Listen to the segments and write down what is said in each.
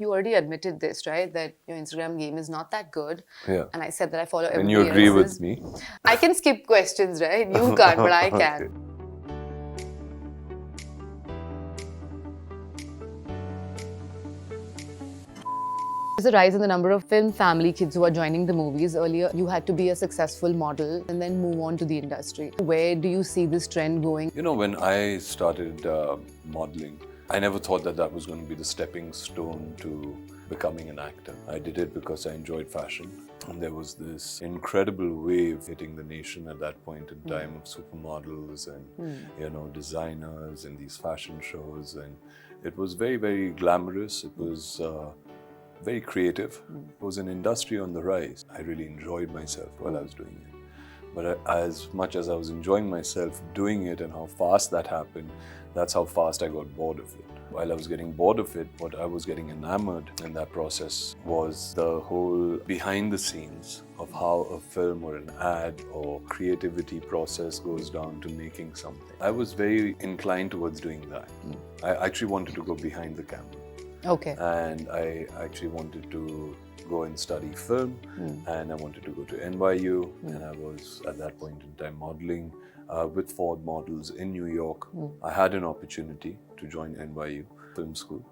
You already admitted this, right? That your Instagram game is not that good. Yeah. And I said that I follow everybody And you agree else's. with me? I can skip questions, right? You can't, but I can. Okay. There's a rise in the number of film family kids who are joining the movies. Earlier, you had to be a successful model and then move on to the industry. Where do you see this trend going? You know, when I started modeling, I never thought that that was going to be the stepping stone to becoming an actor. I did it because I enjoyed fashion. And there was this incredible wave hitting the nation at that point in time of supermodels and, you know, designers and these fashion shows. And it was very, very glamorous. It was very creative. It was an industry on the rise. I really enjoyed myself while I was doing it. But as much as I was enjoying myself doing it and how fast that happened, that's how fast I got bored of it. While I was getting bored of it, what I was getting enamored in that process was the whole behind the scenes of how a film or an ad or creativity process goes down to making something. I was very inclined towards doing that. I actually wanted to go behind the camera. Okay. And I actually wanted to go and study film, and I wanted to go to NYU, and I was at that point in time modeling with Ford models in New York. I had an opportunity to join NYU Film School.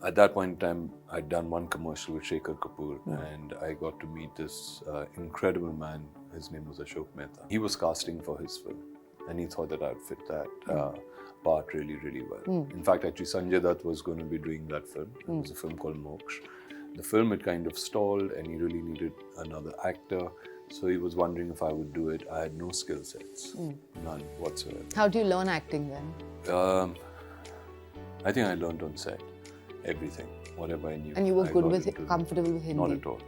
At that point in time, I'd done one commercial with Shekhar Kapoor, and I got to meet this incredible man. His name was Ashok Mehta. He was casting for his film, and he thought that I'd fit that part really, really well. In fact, actually, Sanjay Dutt was going to be doing that film. It was a film called Moksha. The film had kind of stalled, and he really needed another actor. So he was wondering if I would do it. I had no skill sets, none whatsoever. How do you learn acting then? I think I learned on set everything, whatever I knew. And you were I good got with into it, comfortable with Hindi? Not at all.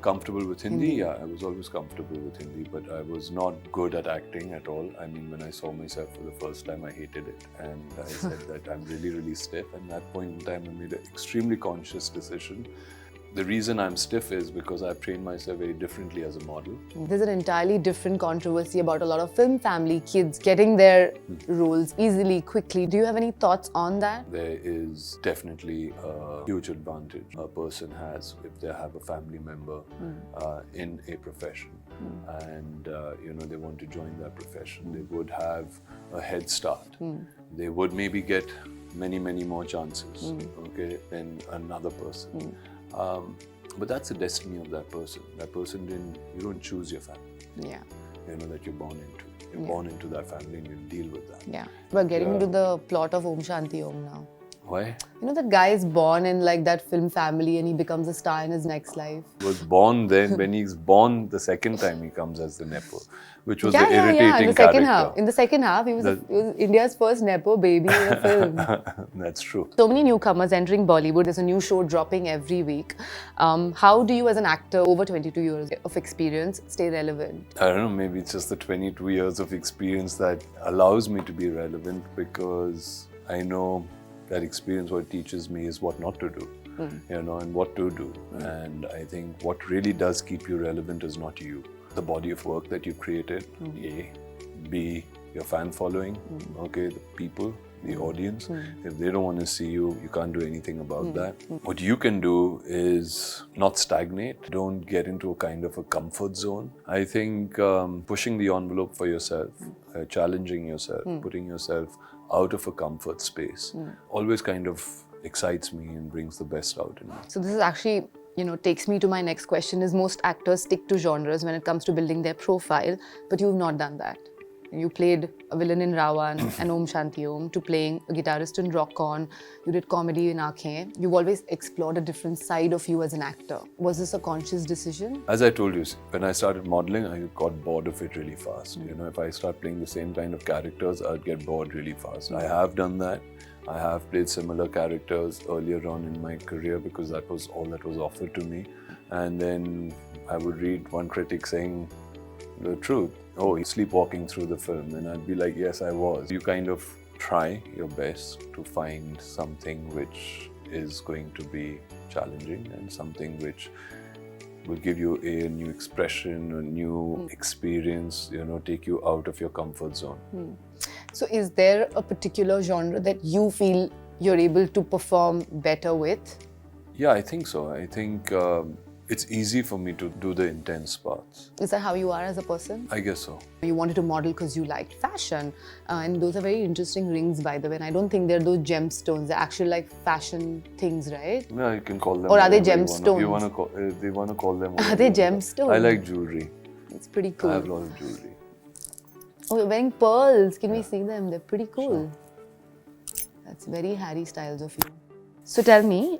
Comfortable with Hindi? Yeah, I was always comfortable with Hindi, but I was not good at acting at all. I mean, when I saw myself for the first time, I hated it. And I said that I'm really, really stiff. And at that point in time, I made an extremely conscious decision. The reason I'm stiff is because I've trained myself very differently as a model. There's an entirely different controversy about a lot of film family kids getting their roles easily, quickly. Do you have any thoughts on that? There is definitely a huge advantage a person has if they have a family member in a profession and you know, they want to join that profession. They would have a head start. They would maybe get many, many more chances, okay, than another person. But that's the destiny of that person. That person you don't choose your family. Yeah. You know, that you're born into. You're born into that family and you deal with that. Yeah. We're getting into the plot of Om Shanti Om now. Why? You know, that guy is born in like that film family and he becomes a star in his next life. He was born then. When he's born the second time, he comes as the Nepo, which was the irritating character. In the second half, he was India's first Nepo baby in a film. That's true. So many newcomers entering Bollywood. There's a new show dropping every week. How do you, as an actor over 22 years of experience, stay relevant? I don't know, maybe it's just the 22 years of experience that allows me to be relevant, because I know that experience, what it teaches me is what not to do, you know, and what to do. And I think what really does keep you relevant is not you. The body of work that you've created, A. B, your fan following, okay, the people, the audience. If they don't want to see you, you can't do anything about that. What you can do is not stagnate. Don't get into a kind of a comfort zone. I think pushing the envelope for yourself, challenging yourself, putting yourself out of a comfort space always kind of excites me and brings the best out in me. So this is actually, you know, takes me to my next question is, most actors stick to genres when it comes to building their profile, but you've not done that. You played a villain in Ravan and Om Shanti Om, to playing a guitarist in Rock On. You did comedy in Aankhein. You've always explored a different side of you as an actor. Was this a conscious decision? As I told you, when I started modeling, I got bored of it really fast. You know, if I start playing the same kind of characters, I'd get bored really fast. I have done that. I have played similar characters earlier on in my career because that was all that was offered to me. And then I would read one critic saying the truth. Oh, he's sleepwalking through the film. And I'd be like, yes, I was. You kind of try your best to find something which is going to be challenging and something which will give you a new expression, a new experience, you know, take you out of your comfort zone. So is there a particular genre that you feel you're able to perform better with? Yeah, I think so. I think it's easy for me to do the intense parts. Is that how you are as a person? I guess so. You wanted to model because you liked fashion. And those are very interesting rings, by the way. And I don't think they're those gemstones. They're actually like fashion things, right? Yeah, you can call them. Or are they whatever gemstones? You want to call, they want to call them. Are they whatever you want. gemstones? I like jewelry. It's pretty cool. I have a lot of jewelry. Oh, you're wearing pearls. Can we see them? They're pretty cool. Sure. That's very Harry Styles of you. So tell me,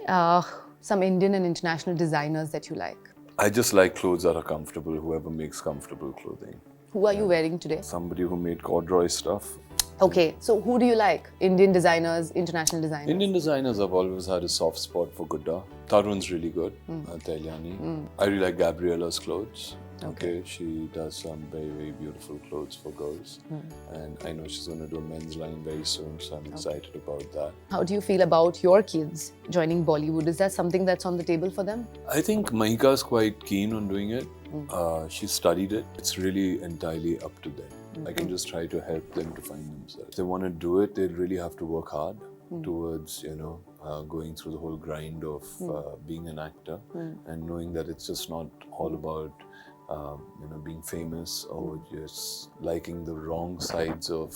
some Indian and international designers that you like. I just like clothes that are comfortable, whoever makes comfortable clothing. Who are you wearing today? Somebody who made corduroy stuff. Okay, so who do you like? Indian designers, international designers? Indian designers, I've always had a soft spot for Gudda. Tarun's really good, Tailyani. I really like Gabriella's clothes. Okay, she does some very, very beautiful clothes for girls. And I know she's going to do a men's line very soon, so I'm excited about that. How do you feel about your kids joining Bollywood? Is that something that's on the table for them? I think Mahika's quite keen on doing it. She studied it. It's really entirely up to them. I can just try to help them to find themselves. If they want to do it, they really have to work hard towards, going through the whole grind of being an actor and knowing that it's just not all about being famous or just liking the wrong sides of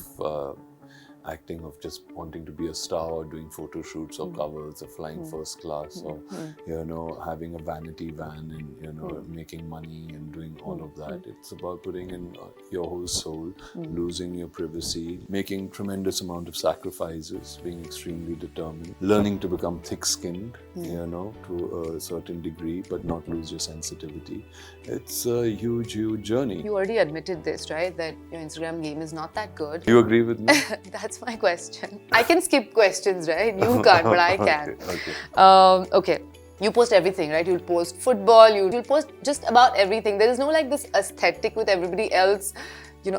acting, of just wanting to be a star or doing photo shoots or covers or flying first class or having a vanity van and making money and doing all of that. It's about putting in your whole soul, losing your privacy, making tremendous amount of sacrifices, being extremely determined, learning to become thick-skinned, to a certain degree, but not lose your sensitivity. It's a huge, huge journey. You already admitted this, right? That your Instagram game is not that good. Do you agree with me? That's my question. I can skip questions, right? You can't, but I can. Okay. You post everything, right? You'll post football, you'll post just about everything. There is no like this aesthetic with everybody else,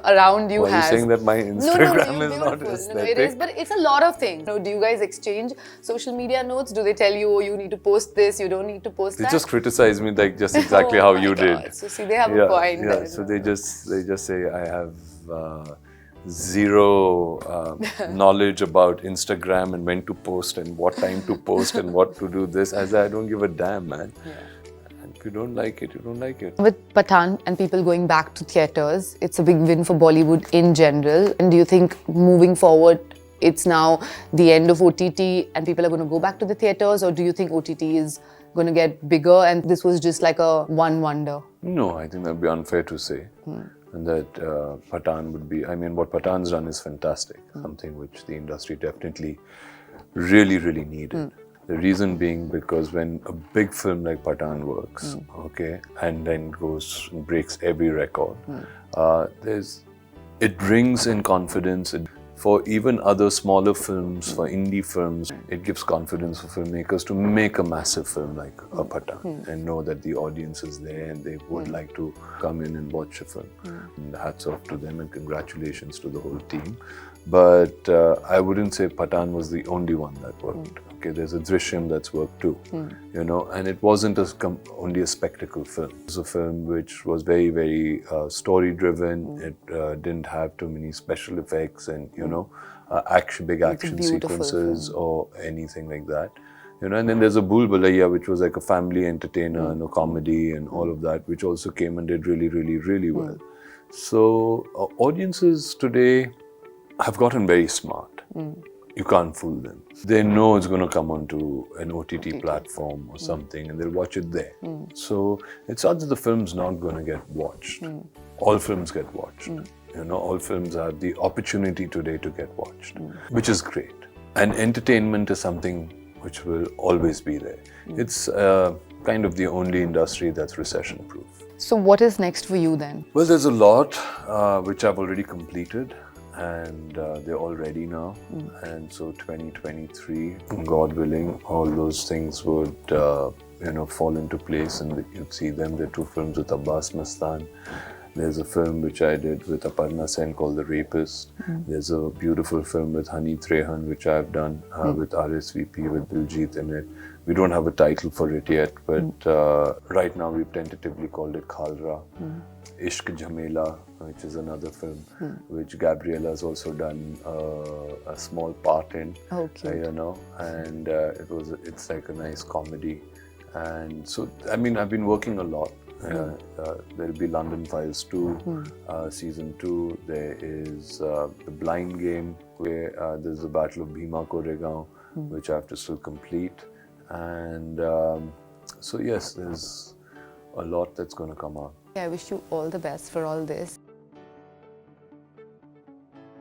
around you. Are you saying that my Instagram is not aesthetic? No, it is, but it's a lot of things. Do you guys exchange social media notes? Do they tell you, oh, you need to post this, you don't need to post that? They just criticize me like just exactly how you did. So see, they have a point. Yeah, so they just say I have zero knowledge about Instagram and when to post and what time to post and what to do this. As I don't give a damn, man. Yeah. And if you don't like it, you don't like it. With Pathan and people going back to theatres, it's a big win for Bollywood in general. And do you think moving forward, it's now the end of OTT and people are going to go back to the theatres, or do you think OTT is going to get bigger and this was just like a one wonder? No, I think that would be unfair to say. And that Pathan would be, what Pathan's done is fantastic, something which the industry definitely really, really needed. The reason being because when a big film like Pathan works, and then goes and breaks every record, it brings in confidence. For even other smaller films, for indie films, it gives confidence for filmmakers to make a massive film like a Pathan and know that the audience is there and they would like to come in and watch a film. And hats off to them and congratulations to the whole team. But I wouldn't say Pathan was the only one that worked. There's a Drishyam that's worked too, and it wasn't only a spectacle film. It was a film which was very, very story-driven. It didn't have too many special effects and, big action sequences or anything like that. And then there's a Bhool Bhulaiya, which was like a family entertainer and a comedy and all of that, which also came and did really, really, really well. So audiences today have gotten very smart. You can't fool them. They know it's going to come onto an OTT platform or something and they'll watch it there. So it's not that the film's not going to get watched. All films get watched. All films have the opportunity today to get watched, which is great. And entertainment is something which will always be there. It's kind of the only industry that's recession-proof. So what is next for you then? Well, there's a lot which I've already completed. And they're all ready now. And so 2023, God willing, all those things would fall into place and you'd see them. There are 2 films with Abbas Mastan. There's a film which I did with Aparna Sen called The Rapist. There's a beautiful film with Hani Trehan which I've done with RSVP, with Diljit in it. We don't have a title for it yet, but right now we've tentatively called it Khalra. Ishq Jhamela, which is another film which Gabriella has also done a small part in. Oh, cute. You know, and it's like a nice comedy. And so, I mean, I've been working a lot. There'll be London Files 2, season 2. There is The Blind Game, where there's the Battle of Bhima Koregaon, which I have to still complete. And so, yes, there's a lot that's going to come out. I wish you all the best for all this.